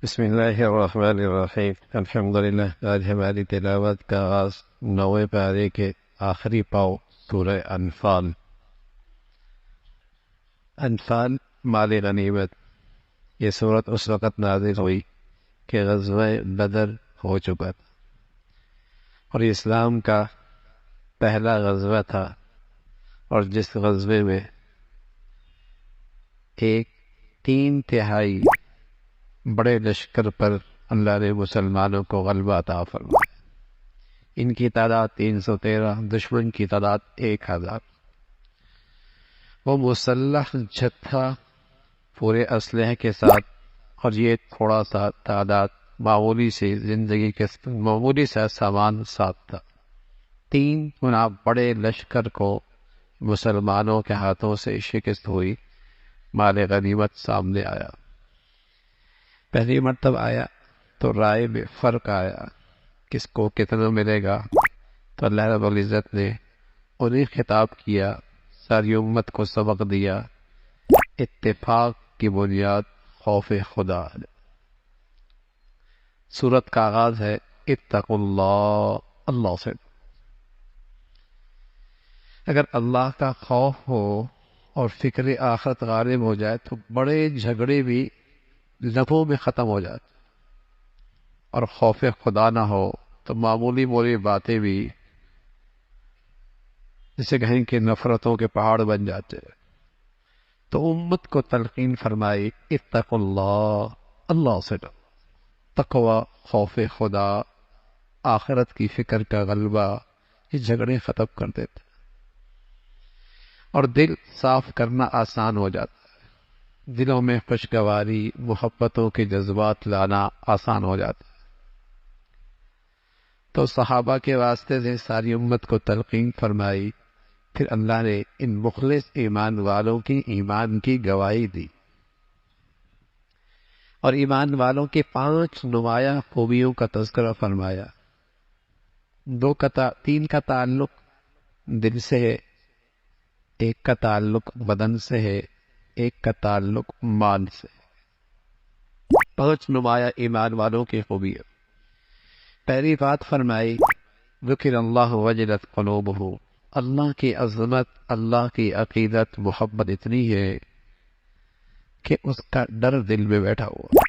بسم اللہ الرحمن الرحیم الحمدللہ۔ آج ہماری تلاوت کا آغاز 9ویں پارے کے آخری پاؤ سورہ انفال۔ انفال مال غنیمت۔ یہ سورت اس وقت نازل ہوئی کہ غزوہ بدر ہو چکا تھا اور اسلام کا پہلا غزوہ تھا، اور جس غزوے میں 3/3 بڑے لشکر پر اللہ نے مسلمانوں کو غلبہ عطا فرمایا۔ ان کی تعداد 313، دشمن کی تعداد 1000۔ وہ مسلح جتھا پورے اسلحے کے ساتھ، اور یہ تھوڑا سا تعداد معمولی سی زندگی کے معمولی سا سامان ساتھ تھا۔ 3 گنا بڑے لشکر کو مسلمانوں کے ہاتھوں سے شکست ہوئی۔ مال غنیمت سامنے آیا۔ پہلی مرتبہ آیا تو رائے میں فرق آیا، کس کو کتنا ملے گا۔ تو اللہ رب العزت نے انہیں خطاب کیا، ساری امت کو سبق دیا، اتفاق کی بنیاد خوف خدا ہے۔ سورت کا آغاز ہے اتقوا اللہ، اللہ سے۔ اگر اللہ کا خوف ہو اور فکر آخرت غالب ہو جائے تو بڑے جھگڑے بھی لمحوں میں ختم ہو جاتے، اور خوف خدا نہ ہو تو معمولی مولی باتیں بھی جسے کہیں کہ نفرتوں کے پہاڑ بن جاتے۔ تو امت کو تلقین فرمائی اتقوا اللہ، اللہ سے ڈرو۔ تقوی، خوف خدا، آخرت کی فکر کا غلبہ، یہ جھگڑے ختم کر دیتے اور دل صاف کرنا آسان ہو جاتا ہے۔ دلوں میں خوشگواری، محبتوں کے جذبات لانا آسان ہو جاتا ہے۔ تو صحابہ کے واسطے سے ساری امت کو تلقین فرمائی، پھر اللہ نے ان مخلص ایمان والوں کی ایمان کی گواہی دی، اور ایمان والوں کے 5 نمایاں خوبیوں کا تذکرہ فرمایا۔ 3 کا تعلق دل سے ہے، 1 کا تعلق بدن سے ہے، 1 کا تعلق مال سے۔ 5 نمایاں ایمان والوں کی خوبی ہے۔ پہلی بات فرمائی ذکر اللہ وجلت قلوبہ، اللہ کی عظمت، اللہ کی عقیدت، محبت اتنی ہے کہ اس کا ڈر دل میں بیٹھا ہوا۔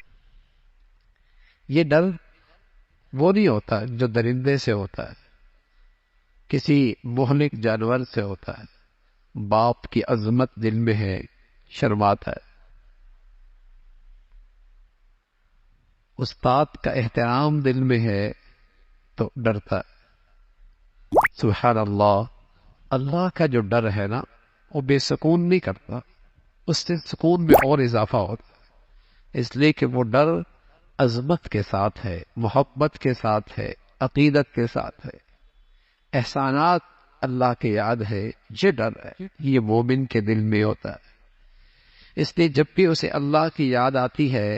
یہ ڈر وہ نہیں ہوتا جو درندے سے ہوتا ہے، کسی مہلک جانور سے ہوتا ہے۔ باپ کی عظمت دل میں ہے، شرماتا ہے۔ استاد کا احترام دل میں ہے تو ڈرتا ہے۔ سبحان اللہ، اللہ کا جو ڈر ہے نا، وہ بے سکون نہیں کرتا، اس سے سکون میں اور اضافہ ہوتا ہے، اس لیے کہ وہ ڈر عظمت کے ساتھ ہے، محبت کے ساتھ ہے، عقیدت کے ساتھ ہے، احسانات اللہ کے یاد ہے۔ یہ ڈر ہے، یہ مومن کے دل میں ہوتا ہے۔ اس لیے جب بھی اسے اللہ کی یاد آتی ہے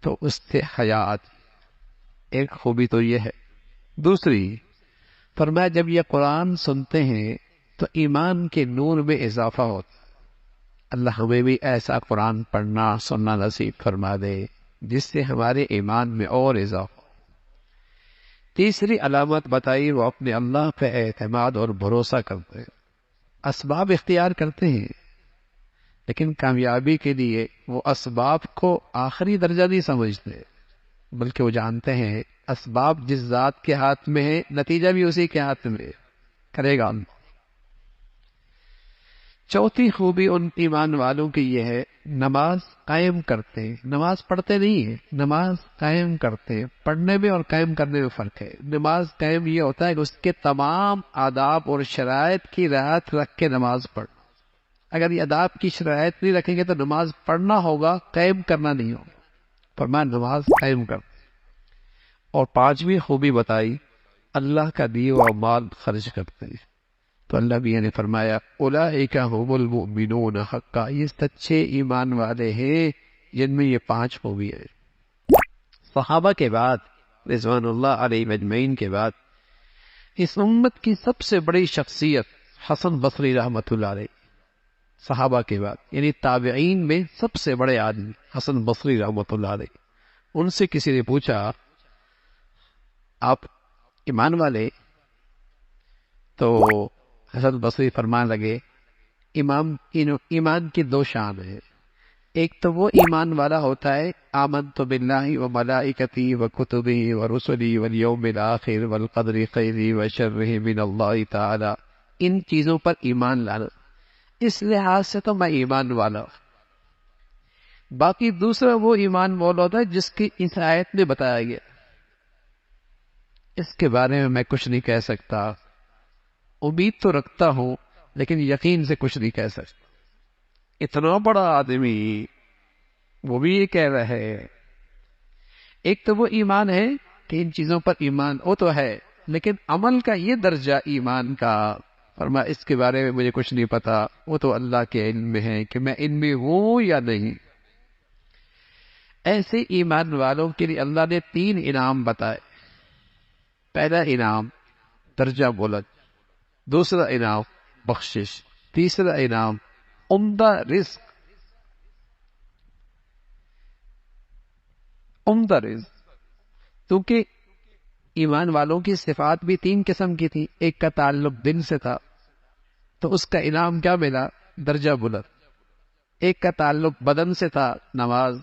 تو اس سے حیا آتی ہے۔ ایک خوبی تو یہ ہے۔ دوسری فرمایا جب یہ قرآن سنتے ہیں تو ایمان کے نور میں اضافہ ہوتا ہے۔ اللہ ہمیں بھی ایسا قرآن پڑھنا سننا نصیب فرما دے جس سے ہمارے ایمان میں اور اضافہ ہو۔ تیسری علامت بتائی، وہ اپنے اللہ پہ اعتماد اور بھروسہ کرتے ہیں۔ اسباب اختیار کرتے ہیں، لیکن کامیابی کے لیے وہ اسباب کو آخری درجہ نہیں سمجھتے، بلکہ وہ جانتے ہیں اسباب جس ذات کے ہاتھ میں ہے، نتیجہ بھی اسی کے ہاتھ میں ہے، کرے گا اللہ۔ چوتھی خوبی ان ایمان والوں کی یہ ہے، نماز قائم کرتے ہیں۔ نماز پڑھتے نہیں ہیں، نماز قائم کرتے ہیں۔ پڑھنے میں اور قائم کرنے میں فرق ہے۔ نماز قائم یہ ہوتا ہے کہ اس کے تمام آداب اور شرائط کی رعایت رکھ کے نماز پڑھنا۔ اگر یہ آداب کی شرائط نہیں رکھیں گے تو نماز پڑھنا ہوگا، قائم کرنا نہیں ہوگا۔ فرمایا نماز قائم کرتے۔ اور 5ویں خوبی بتائی، اللہ کا دیے ہوا مال خرچ کرتے ہیں۔ تو اللہ بھی نے فرمایا اولئک هم المؤمنون حقا، یہ سچے ایمان والے ہیں جن میں یہ 5 خوبی ہے۔ صحابہ کے بعد رضوان اللہ علیہ اجمعین کے بعد اس امت کی سب سے بڑی شخصیت حسن بصری رحمۃ اللہ علیہ، صحابہ کے بعد یعنی تابعین میں سب سے بڑے آدمی حسن بصری رحمۃ اللہ علیہ، ان سے کسی نے پوچھا آپ ایمان والے؟ تو حسن بصری فرمان لگے ایمان کی دو شان ہے، ایک تو وہ ایمان والا ہوتا ہے آمنت باللہ و ملائکتی و کتبی و رسلی والیوم الآخر والقدر خیری و شرہ من اللہ تعالی، ان چیزوں پر ایمان لانا، اس لحاظ سے تو میں ایمان والا ہوں۔ باقی دوسرا وہ ایمان والا ہوتا ہے جس کی اس آیت میں بتایا گیا، اس کے بارے میں کچھ نہیں کہہ سکتا، امید تو رکھتا ہوں لیکن یقین سے کچھ نہیں کہہ سکتا۔ اتنا بڑا آدمی وہ بھی یہ کہہ رہا ہے، ایک تو وہ ایمان ہے کہ ان چیزوں پر ایمان وہ تو ہے، لیکن عمل کا یہ درجہ ایمان کا، فرما اس کے بارے میں مجھے کچھ نہیں پتا، وہ تو اللہ کے علم میں ہے کہ میں ان میں ہوں یا نہیں۔ ایسے ایمان والوں کے لیے اللہ نے 3 انعام بتائے۔ پہلا انعام درجہ بلند، دوسرا انعام بخشش، تیسرا انعام عمدہ رزق۔ عمدہ رزق کیونکہ ایمان والوں کی صفات بھی 3 قسم کی تھی، ایک کا تعلق دل سے تھا تو اس کا انعام کیا ملا؟ درجہ بلند۔ ایک کا تعلق بدن سے تھا، نماز،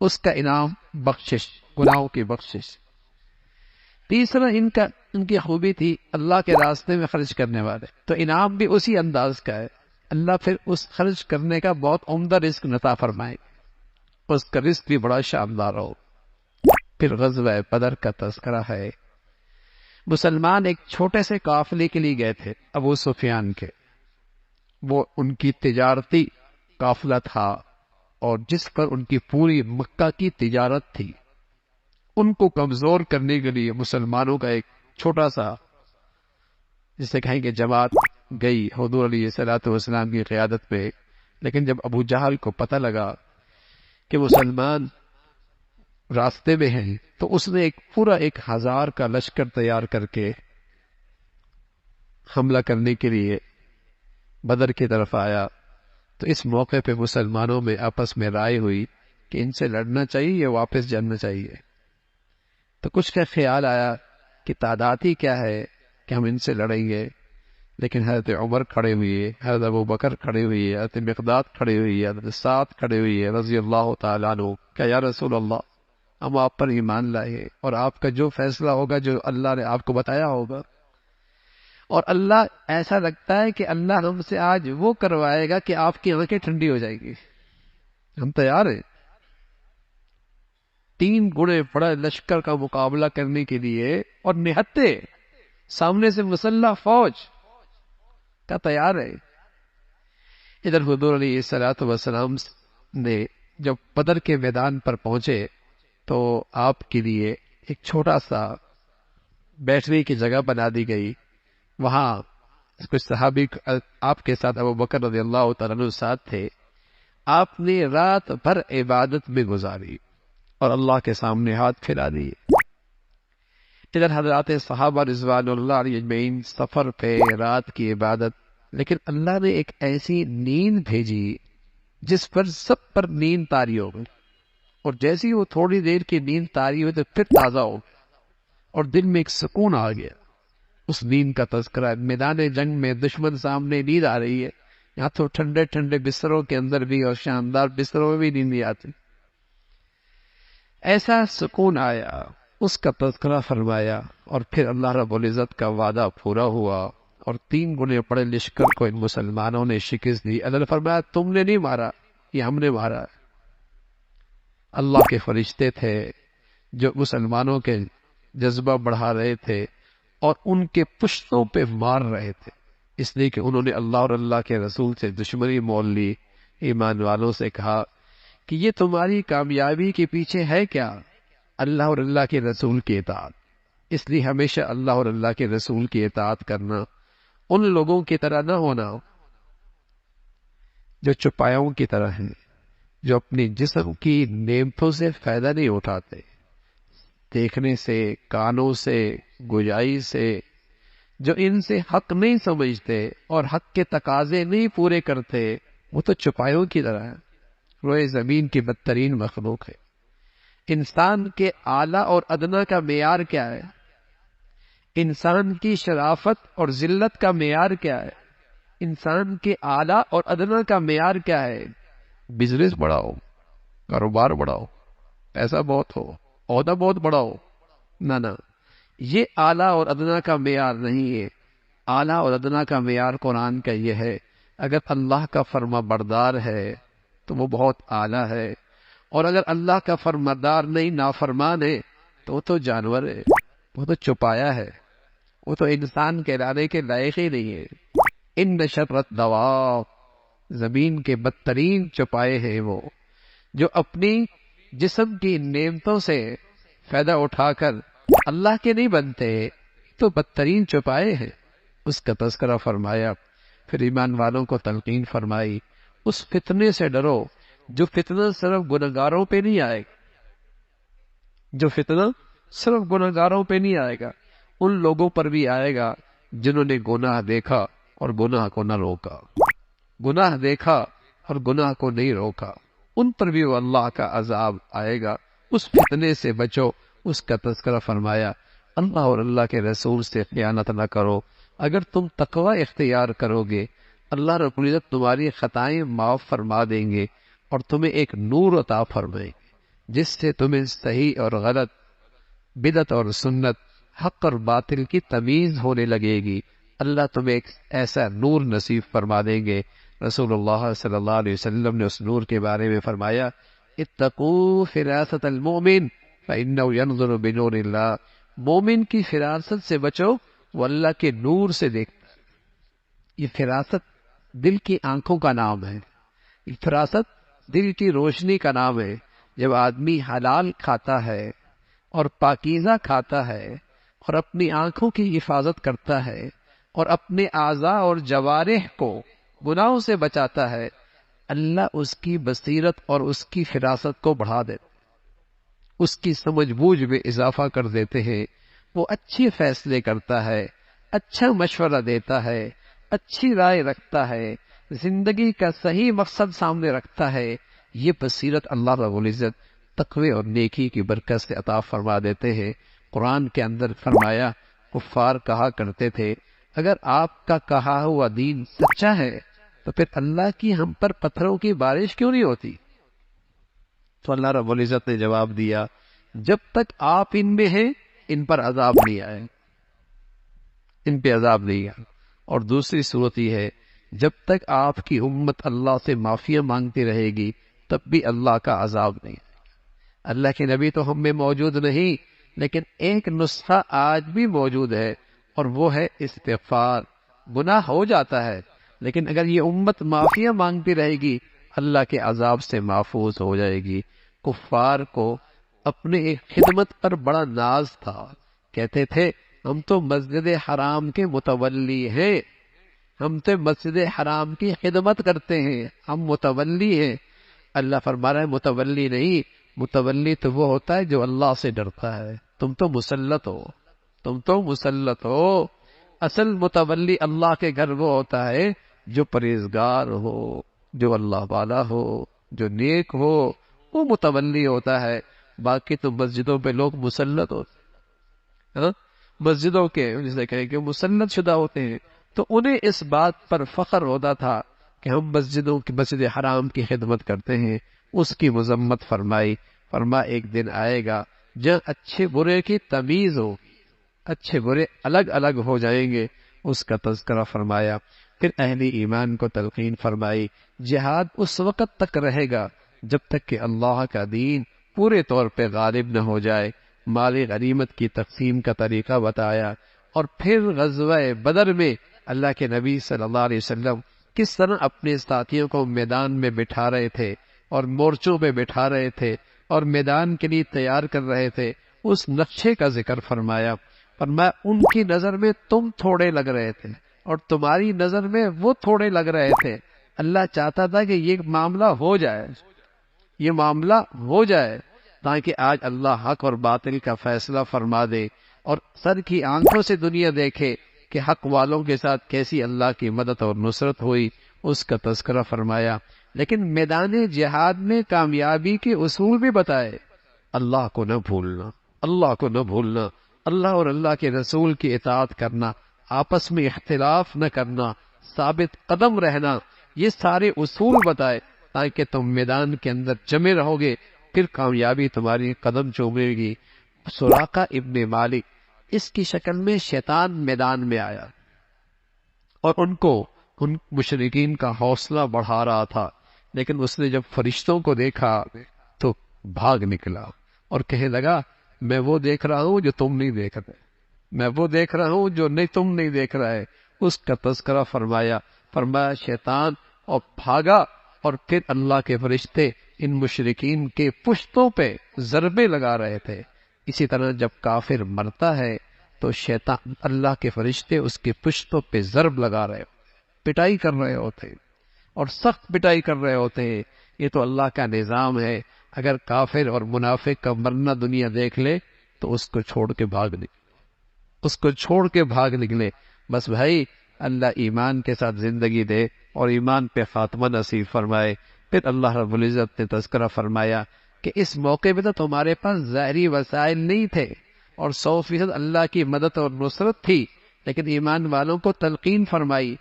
اس کا انعام بخشش، گناہوں کی بخشش۔ تیسرا ان کی خوبی تھی اللہ کے راستے میں خرچ کرنے والے، تو انعام بھی اسی انداز کا ہے، اللہ پھر اس خرچ کرنے کا بہت عمدہ رزق عطا فرمائے، اس کا رزق بھی بڑا شاندار ہو۔ پھر غزوہ بدر کا تذکرہ ہے۔ مسلمان ایک چھوٹے سے قافلے کے لیے گئے تھے ابو سفیان کے، وہ ان کی تجارتی قافلہ تھا اور جس پر ان کی پوری مکہ کی تجارت تھی، ان کو کمزور کرنے کے لیے مسلمانوں کا ایک چھوٹا سا جسے کہیں گے جماعت گئی حضور علیہ الصلوۃ والسلام کی قیادت میں۔ لیکن جب ابو جہل کو پتہ لگا کہ مسلمان راستے میں ہیں تو اس نے پورا 1000 کا لشکر تیار کر کے حملہ کرنے کے لیے بدر کی طرف آیا۔ تو اس موقع پہ مسلمانوں میں آپس میں رائے ہوئی کہ ان سے لڑنا چاہیے یا واپس جانا چاہیے۔ تو کچھ کا خیال آیا کہ تعداد ہی کیا ہے کہ ہم ان سے لڑیں گے، لیکن حضرت عمر کھڑے ہوئے، حضرت ابو بکر کھڑے ہوئے، حضرت مقداد کھڑے ہوئے، حضرت سعد کھڑے ہوئے رضی اللہ تعالیٰ عنہ، کہ یا رسول اللہ ہم آپ پر ایمان لائے اور آپ کا جو فیصلہ ہوگا، جو اللہ نے آپ کو بتایا ہوگا، اور اللہ ایسا لگتا ہے کہ اللہ ہم سے آج وہ کروائے گا کہ آپ کی آنکھیں ٹھنڈی ہو جائے گی، ہم تیار ہیں 3 گنے بڑا لشکر کا مقابلہ کرنے کے لیے، اور نہتے سامنے سے مسلح فوج کا تیار ہے۔ ادھر حضور علیہ الصلوۃ والسلام نے جب بدر کے میدان پر پہنچے تو آپ کے لیے ایک چھوٹا سا بیٹھنے کی جگہ بنا دی گئی، وہاں کچھ صحابی آپ کے ساتھ ابو بکر رضی اللہ تعالیٰ عنہ ساتھ تھے، آپ نے رات بھر عبادت میں گزاری اور اللہ کے سامنے ہاتھ پھیلا دیے۔ ادھر حضرات صحابہ رضوان اللہ علیہ اجمعین سفر پہ، رات کی عبادت، لیکن اللہ نے ایک ایسی نیند بھیجی جس پر سب پر نیند طاری ہو گئی، اور جیسی وہ تھوڑی دیر کی نیند طاری ہوئی تو پھر تازہ ہو گئی اور دل میں ایک سکون آ گیا۔ اس نیند کا تذکرہ ہے۔ میدان جنگ میں دشمن سامنے نیند آ رہی ہے، یہاں تو ٹھنڈے ٹھنڈے بستروں کے اندر بھی اور شاندار بستروں میں بھی نیند نہیں آتی، ایسا سکون آیا، اس کا تذکرہ فرمایا، اور پھر اللہ رب العزت کا وعدہ پورا ہوا اور 3 گنے بڑے لشکر کو ان مسلمانوں نے شکست دی۔ اللہ نے فرمایا تم نے نہیں مارا، یہ ہم نے مارا۔ اللہ کے فرشتے تھے جو مسلمانوں کے جذبہ بڑھا رہے تھے اور ان کے پشتوں پہ مار رہے تھے، اس لیے کہ انہوں نے اللہ اور اللہ کے رسول سے دشمنی مول لی۔ ایمان والوں سے کہا کہ یہ تمہاری کامیابی کے پیچھے ہے کیا؟ اللہ اور اللہ کے رسول کی اطاعت۔ اس لیے ہمیشہ اللہ اور اللہ کے رسول کی اطاعت کرنا، ان لوگوں کی طرح نہ ہونا جو چپایوں کی طرح ہیں، جو اپنی جسم کی نعمتوں سے فائدہ نہیں اٹھاتے، دیکھنے سے، کانوں سے، گویائی سے، جو ان سے حق نہیں سمجھتے اور حق کے تقاضے نہیں پورے کرتے، وہ تو چپایوں کی طرح ہے، روئے زمین کی بدترین مخلوق ہے۔ انسان کے اعلیٰ اور ادنا کا معیار کیا ہے؟ انسان کی شرافت اور ذلت کا معیار کیا ہے؟ انسان کے اعلیٰ اور ادنا کا معیار کیا ہے؟ بزنس بڑھاؤ، کاروبار بڑھاؤ، پیسہ بہت ہو، عہدہ بہت بڑا ہو، نہ یہ اعلیٰ اور ادنا کا معیار نہیں ہے۔ اعلیٰ اور ادنا کا معیار قرآن کا یہ ہے، اگر اللہ کا فرما بردار ہے تو وہ بہت اعلیٰ ہے، اور اگر اللہ کا فرماندار نہیں، نافرمان ہے، تو وہ تو جانور ہے، وہ تو چپایا ہے، وہ تو انسان کہلانے کے لائق ہی نہیں ہے۔ ان شر الدواب، زمین کے بدترین چپائے ہیں وہ جو اپنی جسم کی نعمتوں سے فائدہ اٹھا کر اللہ کے نہیں بنتے، تو بدترین چپائے ہیں۔ اس کا تذکرہ فرمایا، پھر ایمان والوں کو تلقین فرمائی، اس فتنے سے ڈرو جو فتنہ صرف گنہگاروں پہ نہیں آئے گا، جو فتنہ صرف گنہگاروں پہ نہیں آئے گا، ان لوگوں پر بھی آئے گا جنہوں نے گناہ دیکھا اور گناہ کو نہ روکا، گناہ دیکھا اور گناہ کو نہیں روکا، ان پر بھی وہ اللہ کا عذاب آئے گا۔ اس فتنے سے بچو، اس کا تذکرہ فرمایا۔ اللہ اور اللہ کے رسول سے خیانت نہ کرو، اگر تم تقوی اختیار کرو گے اللہ رب العزت تمہاری خطائیں معاف فرما دیں گے اور تمہیں ایک نور عطا فرمائیں گے جس سے تمہیں صحیح اور غلط، بدعت اور سنت، حق اور باطل کی تمیز ہونے لگے گی۔ اللہ تمہیں ایک ایسا نور نصیب فرما دیں گے۔ رسول اللہ صلی اللہ علیہ وسلم نے اس نور کے بارے میں فرمایا، اتقوا فراست المؤمن فإنه ينظر بنور اللہ، مومن کی فراست سے بچو، وہ اللہ کے نور سے دیکھتا ہے۔ یہ فراست دل کی آنکھوں کا نام ہے، یہ فراست دل کی روشنی کا نام ہے۔ جب آدمی حلال کھاتا ہے اور پاکیزہ کھاتا ہے اور اپنی آنکھوں کی حفاظت کرتا ہے اور اپنے اعضاء اور جوارح کو گناہوں سے بچاتا ہے، اللہ اس کی بصیرت اور اس کی فراست کو بڑھا دیتا ہے، اس کی سمجھ بوجھ میں اضافہ کر دیتے ہیں۔ وہ اچھے فیصلے کرتا ہے، اچھا مشورہ دیتا ہے، اچھی رائے رکھتا ہے، زندگی کا صحیح مقصد سامنے رکھتا ہے۔ یہ بصیرت اللہ رب العزت تقوی اور نیکی کی برکت سے عطا فرما دیتے ہیں۔ قرآن کے اندر فرمایا، کفار کہا کرتے تھے اگر آپ کا کہا ہوا دین سچا ہے تو پھر اللہ کی ہم پر پتھروں کی بارش کیوں نہیں ہوتی؟ تو اللہ رب العزت نے جواب دیا، جب تک آپ ان میں ہیں ان پر عذاب نہیں آئے، ان پہ عذاب نہیں آئے۔ اور دوسری صورت یہ ہے، جب تک آپ کی امت اللہ سے معافیاں مانگتی رہے گی تب بھی اللہ کا عذاب نہیں آئے گا۔ اللہ کے نبی تو ہم میں موجود نہیں، لیکن ایک نسخہ آج بھی موجود ہے، اور وہ ہے استغفار۔ گناہ ہو جاتا ہے، لیکن اگر یہ امت معافیاں مانگتی رہے گی اللہ کے عذاب سے محفوظ ہو جائے گی۔ کفار کو اپنے ایک خدمت پر بڑا ناز تھا، کہتے تھے ہم تو مسجد حرام کے متولی ہیں، ہم تو مسجد حرام کی خدمت کرتے ہیں، ہم متولی ہیں۔ اللہ فرما رہا ہے متولی نہیں، متولی تو وہ ہوتا ہے جو اللہ سے ڈرتا ہے۔ تم تو مسلط ہو، تم تو مسلط ہو۔ اصل متولی اللہ کے گھر وہ ہوتا ہے جو پرہیزگار ہو، جو اللہ والا ہو، جو نیک ہو، وہ متولی ہوتا ہے۔ باقی تو مسجدوں پہ لوگ مسلط ہوتے ہیں، مسجدوں کے جسے کہیں کہ مسلط شدہ ہوتے ہیں، تو انہیں اس بات پر فخر ہوتا تھا کہ ہم مسجدوں کی، مسجد حرام کی خدمت کرتے ہیں۔ اس کی مذمت فرمائی، ایک دن آئے گا جب اچھے برے کی تمیز ہو، اچھے برے الگ الگ ہو جائیں گے، اس کا تذکرہ فرمایا۔ پھر اہل ایمان کو تلقین فرمائی، جہاد اس وقت تک رہے گا جب تک کہ اللہ کا دین پورے طور پہ غالب نہ ہو جائے۔ مال غنیمت کی تقسیم کا طریقہ بتایا، اور پھر غزوہ بدر میں اللہ کے نبی صلی اللہ علیہ وسلم کس طرح اپنے ساتھیوں کو میدان میں بٹھا رہے تھے اور مورچوں پہ بٹھا رہے تھے اور میدان کے لیے تیار کر رہے تھے، اس نقشے کا ذکر فرمایا۔ ان کی نظر میں تم تھوڑے لگ رہے تھے اور تمہاری نظر میں وہ تھوڑے لگ رہے تھے۔ اللہ چاہتا تھا کہ یہ معاملہ ہو جائے، یہ معاملہ ہو جائے، تاکہ آج اللہ حق اور باطل کا فیصلہ فرما دے اور سر کی آنکھوں سے دنیا دیکھے کہ حق والوں کے ساتھ کیسی اللہ کی مدد اور نصرت ہوئی، اس کا تذکرہ فرمایا۔ لیکن میدان جہاد میں کامیابی کے اصول بھی بتائے۔ اللہ کو نہ بھولنا، اللہ کو نہ بھولنا، اللہ اور اللہ کے رسول کی اطاعت کرنا، آپس میں اختلاف نہ کرنا، ثابت قدم رہنا، یہ سارے اصول بتائے تاکہ تم میدان کے اندر جمے رہو گے، پھر کامیابی تمہاری قدم چومے گی۔ سراقہ ابن مالک، اس کی شکل میں شیطان میدان میں آیا اور ان مشرکین کا حوصلہ بڑھا رہا تھا، لیکن اس نے جب فرشتوں کو دیکھا تو بھاگ نکلا اور کہنے لگا میں وہ دیکھ رہا ہوں جو تم نہیں دیکھ رہے، میں وہ دیکھ رہا ہوں جو تم نہیں دیکھ رہے۔ اس کا تذکرہ فرمایا شیطان اور بھاگا، اور پھر اللہ کے فرشتے ان مشرکین کے پشتوں پہ ضربے لگا رہے تھے۔ اسی طرح جب کافر مرتا ہے تو شیطان، اللہ کے فرشتے اس کے پشتوں پہ ضرب لگا رہے، پٹائی کر رہے ہوتے اور سخت پٹائی کر رہے ہوتے ہیں۔ یہ تو اللہ کا نظام ہے۔ اگر کافر اور منافق کا مرنا دنیا دیکھ لے تو اس کو چھوڑ کے بھاگ نکلے، اس کو چھوڑ کے بھاگ نکلے۔ بس بھائی اللہ ایمان کے ساتھ زندگی دے اور ایمان پہ خاتمہ نصیب فرمائے۔ پھر اللہ رب العزت نے تذکرہ فرمایا کہ اس موقع پہ تو تمہارے پاس ظاہری وسائل نہیں تھے اور 100% اللہ کی مدد اور نصرت تھی، لیکن ایمان والوں کو تلقین فرمائی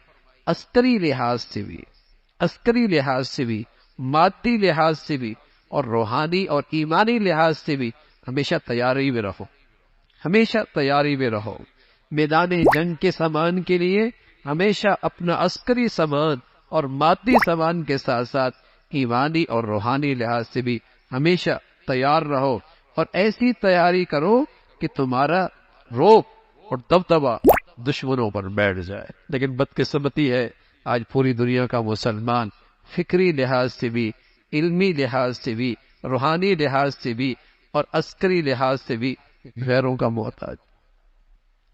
عسکری لحاظ سے بھی، عسکری لحاظ سے بھی، مادی لحاظ سے بھی، اور روحانی اور ایمانی لحاظ سے بھی ہمیشہ تیاری میں رہو، ہمیشہ تیاری میں رہو۔ میدان جنگ کے سامان کے لیے ہمیشہ اپنا عسکری سامان اور مادی سامان کے ساتھ ساتھ ایمانی اور روحانی لحاظ سے بھی ہمیشہ تیار رہو، اور ایسی تیاری کرو کہ تمہارا روب اور دبدبہ دشمنوں پر بیٹھ جائے۔ لیکن بدقسمتی ہے آج پوری دنیا کا مسلمان فکری لحاظ سے بھی، علمی لحاظ سے بھی، روحانی لحاظ سے بھی اور عسکری لحاظ سے بھی غیروں کا محتاج،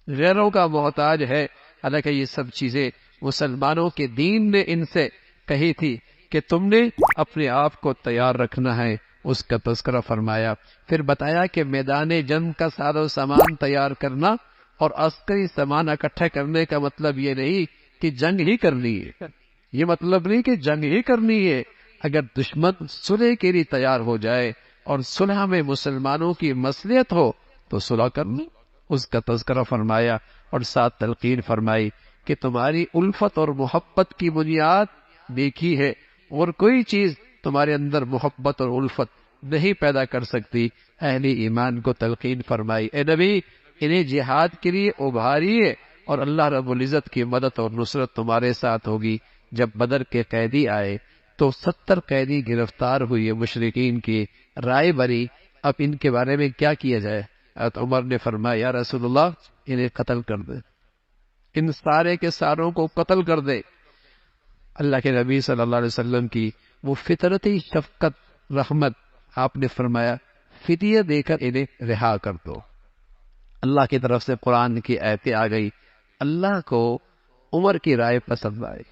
غیروں کا محتاج ہے۔ حالانکہ یہ سب چیزیں مسلمانوں کے دین نے ان سے کہی تھی کہ تم نے اپنے آپ کو تیار رکھنا ہے، اس کا تذکرہ فرمایا۔ پھر بتایا کہ میدان جنگ کا ساز و سامان تیار کرنا اور عسکری سامان اکٹھا کرنے کا مطلب یہ نہیں کہ جنگ ہی کرنی ہے، یہ مطلب نہیں کہ جنگ ہی کرنی ہے۔ اگر دشمن صلح کے لیے تیار ہو جائے اور صلح میں مسلمانوں کی مصلحت ہو تو صلح کرنا، اس کا تذکرہ فرمایا، اور ساتھ تلقین فرمائی کہ تمہاری الفت اور محبت کی بنیاد نیکی ہے، اور کوئی چیز تمہارے اندر محبت اور الفت نہیں پیدا کر سکتی۔ اہل ایمان کو تلقین فرمائی، اے نبی انہیں جہاد کے لیے ابھاریے اور اللہ رب العزت کی مدد اور نصرت تمہارے ساتھ ہوگی۔ جب بدر کے قیدی آئے تو 70 قیدی گرفتار ہوئے مشرکین کی، رائے بنی اب ان کے بارے میں کیا کیا جائے۔ حضرت عمر نے فرمایا یا رسول اللہ انہیں قتل کر دے، ان سارے کے ساروں کو قتل کر دے۔ اللہ کے نبی صلی اللہ علیہ وسلم کی وہ فطرتی شفقت رحمت، آپ نے فرمایا فدیہ دے کر انہیں رہا کر دو۔ اللہ کی طرف سے قرآن کی آیتیں آ گئی، اللہ کو عمر کی رائے پسند آئی،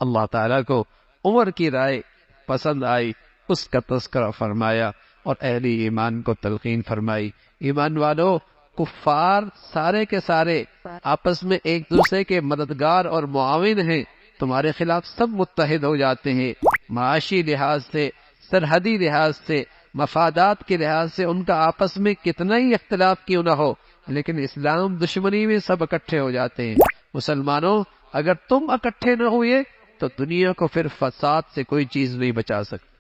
اللہ تعالیٰ کو عمر کی رائے پسند آئی، اس کا تذکرہ فرمایا اور اہل ایمان کو تلقین فرمائی۔ ایمان والو، کفار سارے کے سارے آپس میں ایک دوسرے کے مددگار اور معاون ہیں، تمہارے خلاف سب متحد ہو جاتے ہیں، معاشی لحاظ سے، سرحدی لحاظ سے، مفادات کے لحاظ سے ان کا آپس میں کتنا ہی اختلاف کیوں نہ ہو، لیکن اسلام دشمنی میں سب اکٹھے ہو جاتے ہیں۔ مسلمانوں، اگر تم اکٹھے نہ ہوئے تو دنیا کو پھر فساد سے کوئی چیز نہیں بچا سکتی۔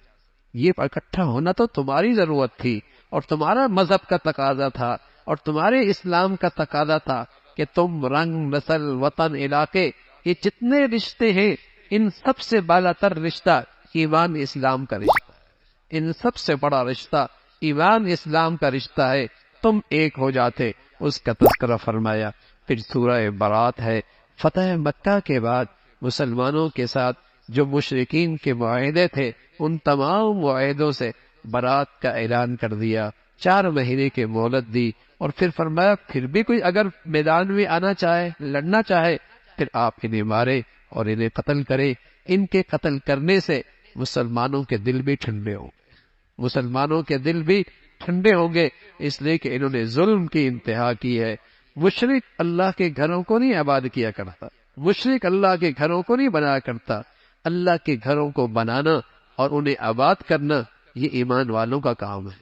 یہ اکٹھا ہونا تو تمہاری ضرورت تھی اور تمہارا مذہب کا تقاضا تھا اور تمہارے اسلام کا تقاضا تھا کہ تم رنگ، نسل، وطن، علاقے، یہ جتنے رشتے ہیں ان سب سے بالا تر رشتہ ایمان اسلام کا رشتہ ہے، ان سب سے بڑا رشتہ ایمان اسلام کا رشتہ ہے، تم ایک ہو جاتے، اس کا تذکرہ فرمایا۔ پھر سورہ برات ہے۔ فتح مکہ کے بعد مسلمانوں کے ساتھ جو مشرکین کے معاہدے تھے ان تمام معاہدوں سے برات کا اعلان کر دیا، 4 مہینے کی مہلت دی، اور پھر فرمایا پھر بھی کوئی اگر میدان میں آنا چاہے، لڑنا چاہے، پھر آپ انہیں مارے اور انہیں قتل کرے۔ ان کے قتل کرنے سے مسلمانوں کے دل بھی ٹھنڈے ہوں گے، مسلمانوں کے دل بھی ٹھنڈے ہوں گے، اس لیے کہ انہوں نے ظلم کی انتہا کی ہے۔ مشرک اللہ کے گھروں کو نہیں آباد کیا کرتا، مشرک اللہ کے گھروں کو نہیں بنایا کرتا، اللہ کے گھروں کو بنانا اور انہیں آباد کرنا یہ ایمان والوں کا کام ہے،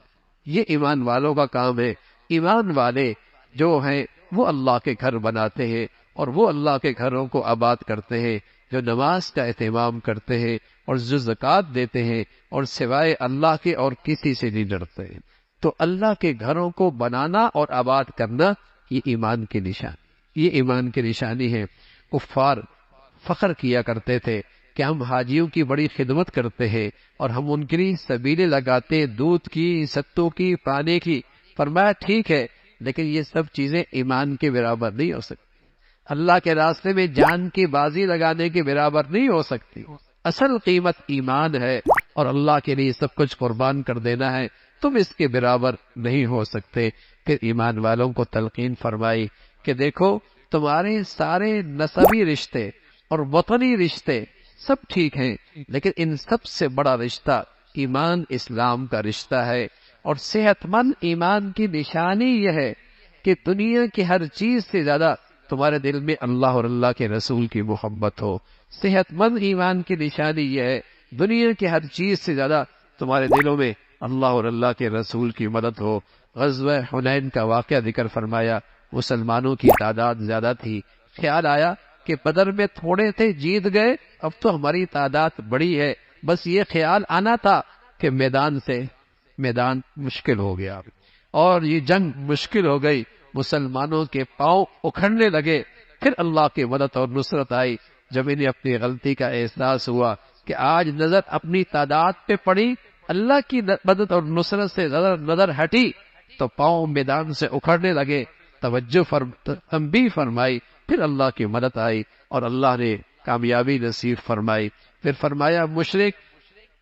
یہ ایمان والوں کا کام ہے۔ ایمان والے جو ہیں وہ اللہ کے گھر بناتے ہیں اور وہ اللہ کے گھروں کو آباد کرتے ہیں، جو نماز کا اہتمام کرتے ہیں اور جو زکوٰۃ دیتے ہیں اور سوائے اللہ کے اور کسی سے نہیں ڈرتے ہیں۔ تو اللہ کے گھروں کو بنانا اور آباد کرنا یہ ایمان کی نشانی، یہ ایمان کی نشانی ہے۔ کفار فخر کیا کرتے تھے کہ ہم حاجیوں کی بڑی خدمت کرتے ہیں اور ہم ان کے لیے سبیلیں لگاتے ہیں، دودھ کی، ستوں کی، پانی کی۔ فرمایا ٹھیک ہے، لیکن یہ سب چیزیں ایمان کے برابر نہیں ہو سکتی، اللہ کے راستے میں جان کی بازی لگانے کے برابر نہیں ہو سکتی۔ اصل قیمت ایمان ہے اور اللہ کے لیے سب کچھ قربان کر دینا ہے، تم اس کے برابر نہیں ہو سکتے۔ پھر ایمان والوں کو تلقین فرمائی کہ دیکھو تمہارے سارے نسبی رشتے اور وطنی رشتے سب ٹھیک ہیں، لیکن ان سب سے بڑا رشتہ ایمان اسلام کا رشتہ ہے، اور صحت مند ایمان کی نشانی یہ ہے کہ دنیا کی ہر چیز سے زیادہ تمہارے دل میں اللہ اور اللہ کے رسول کی محبت ہو۔ صحت مند ایمان کی نشانی یہ ہے دنیا کی ہر چیز سے زیادہ تمہارے دلوں میں اللہ اور اللہ کے رسول کی مدد ہو۔ غزوہ حنین کا واقعہ ذکر فرمایا، مسلمانوں کی تعداد زیادہ تھی، خیال آیا کہ بدر میں تھوڑے تھے، جیت گئے، اب تو ہماری تعداد بڑی ہے، بس یہ خیال آنا تھا کہ میدان مشکل ہو گیا اور یہ جنگ مشکل ہو گئی، مسلمانوں کے پاؤں اکھڑنے لگے۔ پھر اللہ کی مدد اور نصرت آئی جب انہیں اپنی غلطی کا احساس ہوا کہ آج نظر اپنی تعداد پہ پڑی، اللہ کی مدد اور نصرت سے نظر ہٹی تو پاؤں میدان سے اکھڑنے لگے۔ تنبیہ فرمائی، پھر اللہ کی مدد آئی اور اللہ نے کامیابی نصیب فرمائی۔ پھر فرمایا مشرک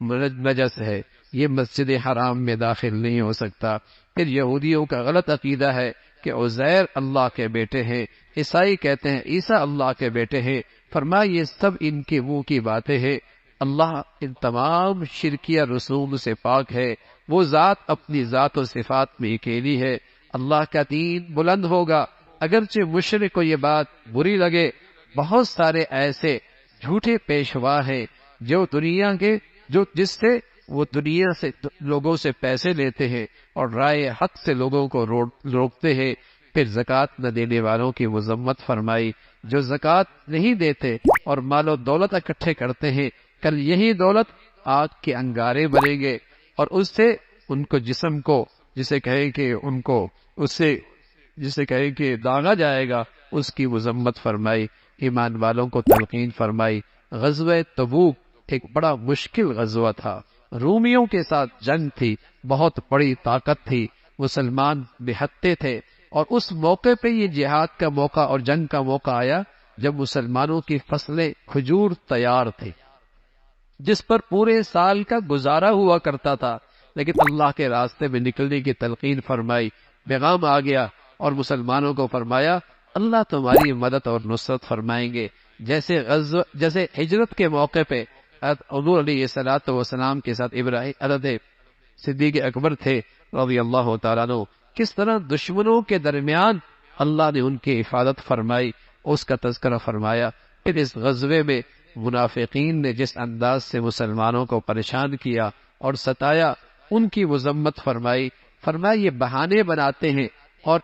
نجس ہے، یہ مسجد حرام میں داخل نہیں ہو سکتا۔ پھر یہودیوں کا غلط عقیدہ ہے کہ عزیر اللہ کے بیٹے ہیں، عیسائی کہتے ہیں عیسیٰ اللہ کے بیٹے ہیں۔ فرمایا یہ سب ان کے منہ کی باتیں ہیں، اللہ ان تمام شرکیہ رسوم سے پاک ہے، وہ ذات اپنی ذات و صفات میں اکیلی ہے، اللہ کا دین بلند ہوگا۔ اگرچہ مشرک کو یہ بات بری لگے، بہت سارے ایسے جھوٹے پیشوا ہیں جو جس سے وہ دنیا سے لوگوں سے پیسے لیتے ہیں اور رائے حق سے لوگوں کو روکتے ہیں۔ پھر زکوٰۃ نہ دینے والوں کی مذمت فرمائی، جو زکوٰۃ نہیں دیتے اور مال و دولت اکٹھے کرتے ہیں، کل یہی دولت آگ کے انگارے بنیں گے اور اس سے ان کو جسم کو جسے کہیں کہ داغا جائے گا، اس کی مذمت فرمائی۔ ایمان والوں کو تلقین فرمائی۔ غزوہ تبوک ایک بڑا مشکل غزوہ تھا، رومیوں کے ساتھ جنگ تھی، بہت بڑی طاقت تھی، مسلمان نہتے تھے، اور اس موقع پہ یہ جہاد کا موقع اور جنگ کا موقع آیا جب مسلمانوں کی فصلیں کھجور تیار تھی، جس پر پورے سال کا گزارا ہوا کرتا تھا، لیکن اللہ کے راستے میں نکلنے کی تلقین فرمائی، پیغام آ گیا اور مسلمانوں کو فرمایا اللہ تمہاری مدد اور نصرت فرمائیں گے۔ جیسے ہجرت کے موقع پہ حضور علیہ السلام کے ساتھ حضرت صدیق اکبر تھے رضی اللہ تعالیٰ عنہ، کس طرح دشمنوں کے درمیان اللہ نے ان کی حفاظت فرمائی، اس کا تذکرہ فرمایا۔ پھر اس غزوے میں منافقین نے جس انداز سے مسلمانوں کو پریشان کیا اور ستایا، ان کی مذمت فرمائی۔ فرمایا یہ بہانے بناتے ہیں اور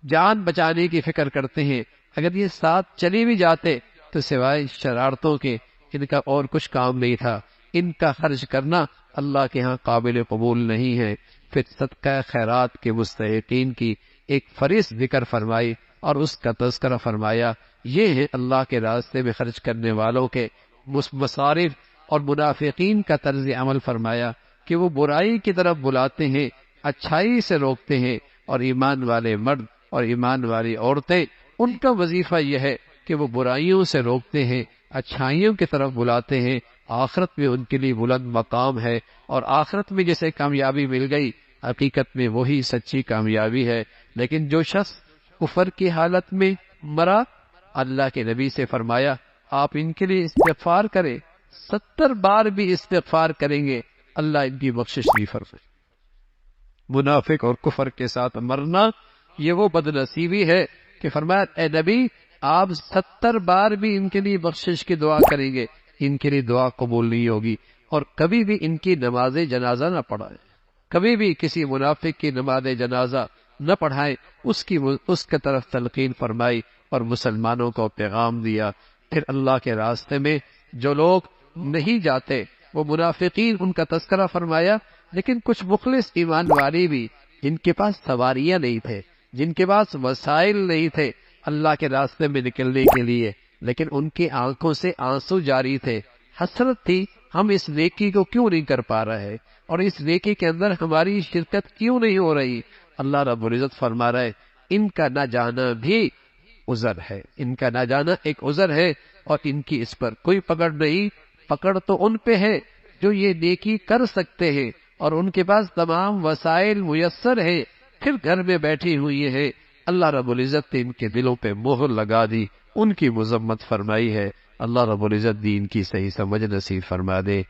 جان بچانے کی فکر کرتے ہیں، اگر یہ ساتھ چلی بھی جاتے تو سوائے شرارتوں کے ان کا اور کچھ کام نہیں تھا، ان کا خرچ کرنا اللہ کے ہاں قابل قبول نہیں ہے۔ پھر صدقہ خیرات کے مستحقین کی ایک فہرست ذکر فرمائی اور اس کا تذکرہ فرمایا، یہ ہے اللہ کے راستے میں خرچ کرنے والوں کے مصارف، اور منافقین کا طرز عمل فرمایا کہ وہ برائی کی طرف بلاتے ہیں، اچھائی سے روکتے ہیں، اور ایمان والے مرد اور ایمان والی عورتیں ان کا وظیفہ یہ ہے کہ وہ برائیوں سے روکتے ہیں، اچھائیوں کی طرف بلاتے ہیں۔ آخرت میں ان کے لیے بلند مقام ہے، اور آخرت میں جسے کامیابی مل گئی حقیقت میں وہی سچی کامیابی ہے۔ لیکن جو شخص کفر کی حالت میں مرا، اللہ کے نبی سے فرمایا آپ ان کے لیے استغفار کریں، 70 بار بھی استغفار کریں گے اللہ ان کی بخشش نہیں فرمائے۔ منافق اور کفر کے ساتھ مرنا یہ وہ بد نصیبی ہے کہ فرمایا اے نبی آپ 70 بار بھی ان کے لیے بخشش کی دعا کریں گے، ان کے لیے دعا قبول نہیں ہوگی، اور کبھی بھی ان کی نماز جنازہ نہ پڑھائیں۔ کبھی بھی کسی منافق کی نماز جنازہ نہ پڑھائیں، اس کی طرف تلقین فرمائی اور مسلمانوں کو پیغام دیا۔ پھر اللہ کے راستے میں جو لوگ نہیں جاتے وہ منافقین، ان کا تذکرہ فرمایا، لیکن کچھ مخلص ایمان والی بھی جن کے پاس سواریاں نہیں تھے، جن کے پاس وسائل نہیں تھے اللہ کے راستے میں نکلنے کے لیے، لیکن ان کی آنکھوں سے آنسو جاری تھے، حسرت تھی ہم اس نیکی کو کیوں نہیں کر پا رہے اور اس نیکی کے اندر ہماری شرکت کیوں نہیں ہو رہی۔ اللہ رب العزت فرما رہے ان کا نہ جانا بھی عذر ہے، ان کا نہ جانا ایک عذر ہے، اور ان کی اس پر کوئی پکڑ نہیں۔ پکڑ تو ان پہ ہے جو یہ نیکی کر سکتے ہیں اور ان کے پاس تمام وسائل میسر ہیں، پھر گھر میں بیٹھی ہوئی ہے۔ اللہ رب العزت نے ان کے دلوں پہ مہر لگا دی، ان کی مذمت فرمائی ہے۔ اللہ رب العزت دین کی صحیح سمجھ نصیب فرما دے۔